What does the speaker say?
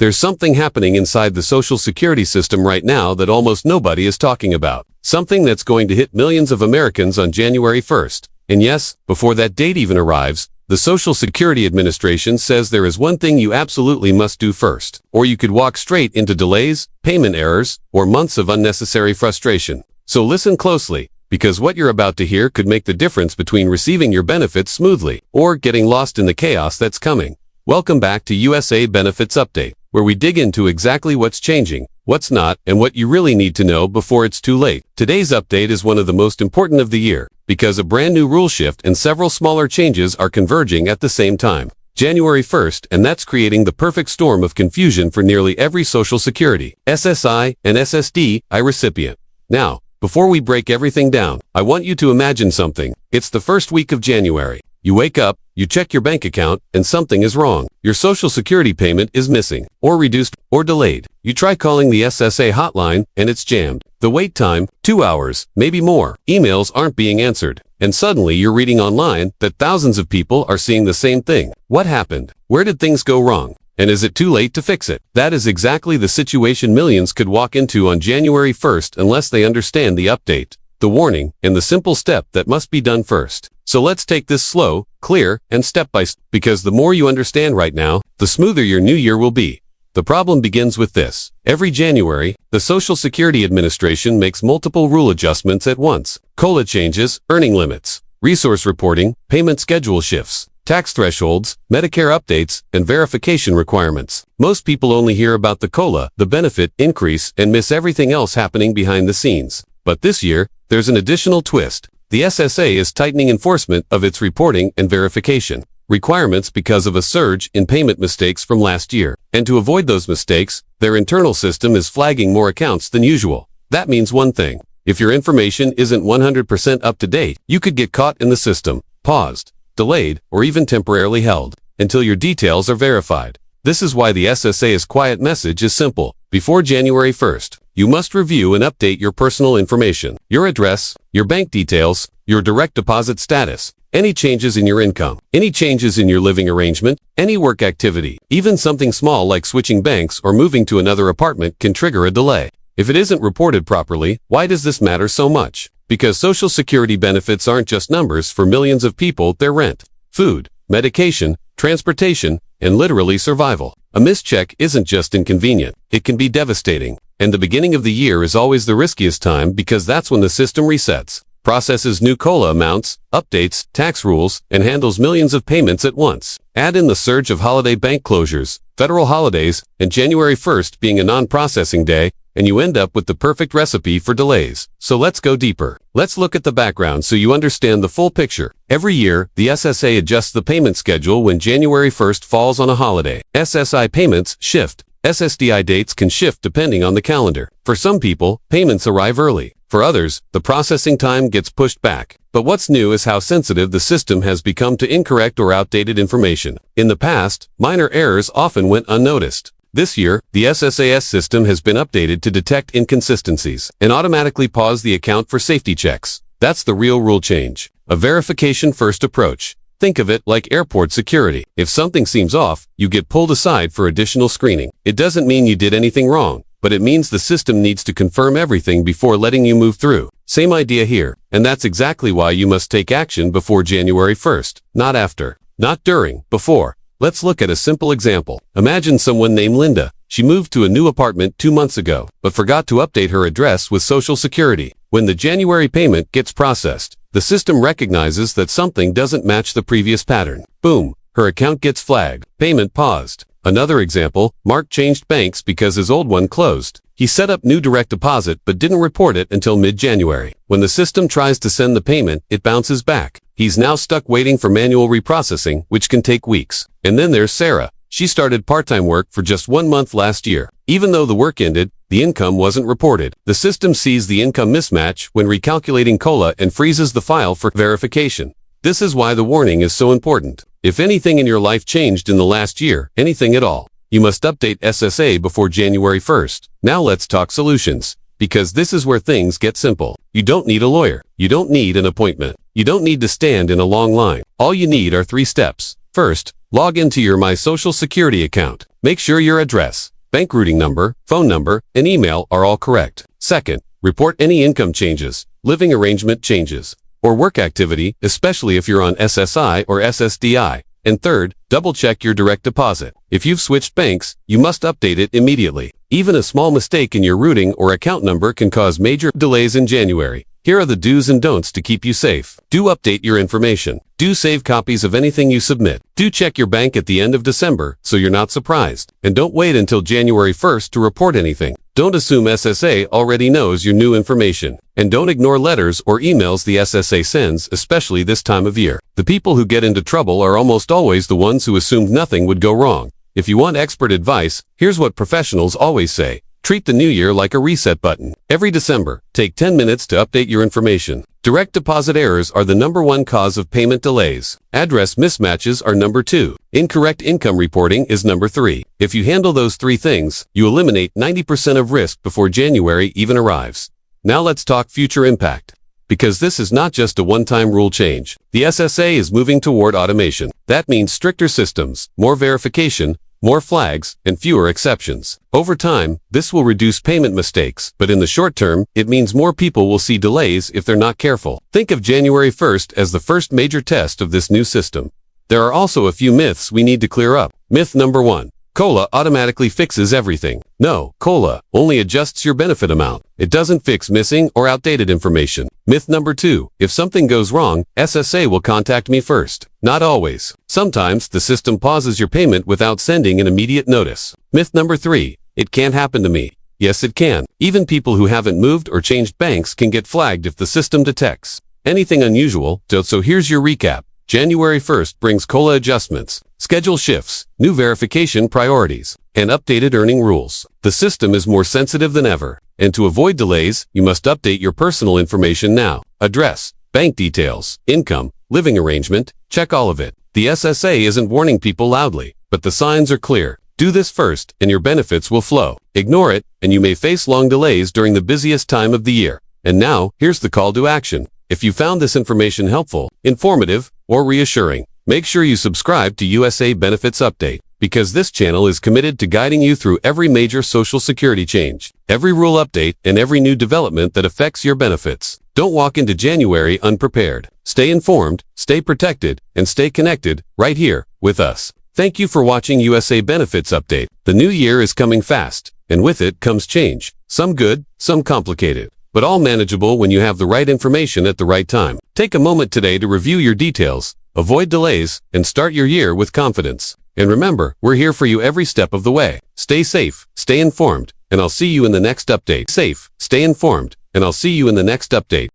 There's something happening inside the Social Security system right now that almost nobody is talking about. Something that's going to hit millions of Americans on January 1st. And yes, before that date even arrives, the Social Security Administration says there is one thing you absolutely must do first, or you could walk straight into delays, payment errors, or months of unnecessary frustration. So listen closely, because what you're about to hear could make the difference between receiving your benefits smoothly or getting lost in the chaos that's coming. Welcome back to USA Benefits Update, where we dig into exactly what's changing, what's not, and what you really need to know before it's too late. Today's update is one of the most important of the year, because a brand new rule shift and several smaller changes are converging at the same time. January 1st, and that's creating the perfect storm of confusion for nearly every Social Security, SSI, and SSDI recipient. Now, before we break everything down, I want you to imagine something. It's the first week of January. You wake up, you check your bank account, and something is wrong. Your Social Security payment is missing, or reduced, or delayed. You try calling the SSA hotline, and it's jammed. The wait time, 2 hours, maybe more. Emails aren't being answered. And suddenly you're reading online that thousands of people are seeing the same thing. What happened? Where did things go wrong? And is it too late to fix it? That is exactly the situation millions could walk into on January 1st unless they understand the update, the warning, and the simple step that must be done first. So let's take this slow, clear, and step by step, because the more you understand right now, the smoother your new year will be. The problem begins with this. Every January, the Social Security Administration makes multiple rule adjustments at once. COLA changes, earning limits, resource reporting, payment schedule shifts, tax thresholds, Medicare updates, and verification requirements. Most people only hear about the COLA, the benefit increase, and miss everything else happening behind the scenes. But this year, there's an additional twist. The SSA is tightening enforcement of its reporting and verification requirements because of a surge in payment mistakes from last year. And to avoid those mistakes, their internal system is flagging more accounts than usual. That means one thing. If your information isn't 100% up to date, you could get caught in the system, paused, delayed, or even temporarily held until your details are verified. This is why the SSA's quiet message is simple. Before January 1st, you must review and update your personal information, your address, your bank details, your direct deposit status, any changes in your income, any changes in your living arrangement, any work activity. Even something small like switching banks or moving to another apartment can trigger a delay. If it isn't reported properly, why does this matter so much? Because Social Security benefits aren't just numbers for millions of people. They're rent, food, medication, transportation, and literally survival. A mischeck isn't just inconvenient, it can be devastating. And the beginning of the year is always the riskiest time because that's when the system resets, processes new COLA amounts, updates tax rules, and handles millions of payments at once. Add in the surge of holiday bank closures, federal holidays, and January 1st being a non-processing day, and you end up with the perfect recipe for delays. So let's go deeper. Let's look at the background so you understand the full picture. Every year, the SSA adjusts the payment schedule when January 1st falls on a holiday. SSI payments shift. SSDI dates can shift depending on the calendar. For some people, payments arrive early. For others, the processing time gets pushed back. But what's new is how sensitive the system has become to incorrect or outdated information. In the past, minor errors often went unnoticed. This year, the SSA's system has been updated to detect inconsistencies and automatically pause the account for safety checks. That's the real rule change. A verification-first approach. Think of it like airport security. If something seems off, you get pulled aside for additional screening. It doesn't mean you did anything wrong, but it means the system needs to confirm everything before letting you move through. Same idea here, and that's exactly why you must take action before January 1st, not after, not during, before. Let's look at a simple example. Imagine someone named Linda. She moved to a new apartment 2 months ago, but forgot to update her address with Social Security. When the January payment gets processed, the system recognizes that something doesn't match the previous pattern. Boom, her account gets flagged. Payment paused. Another example, Mark changed banks because his old one closed. He set up new direct deposit but didn't report it until mid-January. When the system tries to send the payment, it bounces back. He's now stuck waiting for manual reprocessing, which can take weeks. And then there's Sarah. She started part-time work for just 1 month last year. Even though the work ended, the income wasn't reported. The system sees the income mismatch when recalculating COLA and freezes the file for verification. This is why the warning is so important. If anything in your life changed in the last year, anything at all, you must update SSA before January 1st. Now let's talk solutions. Because this is where things get simple. You don't need a lawyer. You don't need an appointment. You don't need to stand in a long line. All you need are 3 steps. First, log into your My Social Security account. Make sure your address, bank routing number, phone number, and email are all correct. Second, report any income changes, living arrangement changes, or work activity, especially if you're on SSI or SSDI. And third, double-check your direct deposit. If you've switched banks, you must update it immediately. Even a small mistake in your routing or account number can cause major delays in January. Here are the do's and don'ts to keep you safe. Do update your information. Do save copies of anything you submit. Do check your bank at the end of December so you're not surprised. And don't wait until January 1st to report anything. Don't assume SSA already knows your new information. And don't ignore letters or emails the SSA sends, especially this time of year. The people who get into trouble are almost always the ones who assumed nothing would go wrong. If you want expert advice, here's what professionals always say. Treat the new year like a reset button. Every December, take 10 minutes to update your information. Direct deposit errors are the #1 cause of payment delays. Address mismatches are #2. Incorrect income reporting is #3. If you handle those 3 things, you eliminate 90% of risk before January even arrives. Now let's talk future impact. Because this is not just a one-time rule change. The SSA is moving toward automation. That means stricter systems, more verification, more flags, and fewer exceptions. Over time, this will reduce payment mistakes, but in the short term, it means more people will see delays if they're not careful. Think of January 1st as the first major test of this new system. There are also a few myths we need to clear up. Myth number 1. COLA automatically fixes everything. No, COLA only adjusts your benefit amount. It doesn't fix missing or outdated information. Myth number 2. If something goes wrong, SSA will contact me first. Not always. Sometimes the system pauses your payment without sending an immediate notice. Myth number 3. It can't happen to me. Yes, it can. Even people who haven't moved or changed banks can get flagged if the system detects anything unusual. So here's your recap. January 1st brings COLA adjustments, schedule shifts, new verification priorities, and updated earning rules. The system is more sensitive than ever. And to avoid delays, you must update your personal information now. Address, bank details, income, living arrangement, check all of it. The SSA isn't warning people loudly, but the signs are clear. Do this first, and your benefits will flow. Ignore it, and you may face long delays during the busiest time of the year. And now, here's the call to action. If you found this information helpful, informative, or reassuring, make sure you subscribe to USA Benefits Update, because this channel is committed to guiding you through every major Social Security change, every rule update, and every new development that affects your benefits. Don't walk into January unprepared. Stay informed, stay protected, and stay connected right here with us. Thank you for watching USA Benefits Update. The new year is coming fast, and with it comes change. Some good, some complicated, but all manageable when you have the right information at the right time. Take a moment today to review your details, avoid delays, and start your year with confidence. And remember, we're here for you every step of the way. Stay safe, stay informed, and I'll see you in the next update. Safe, stay informed, and I'll see you in the next update.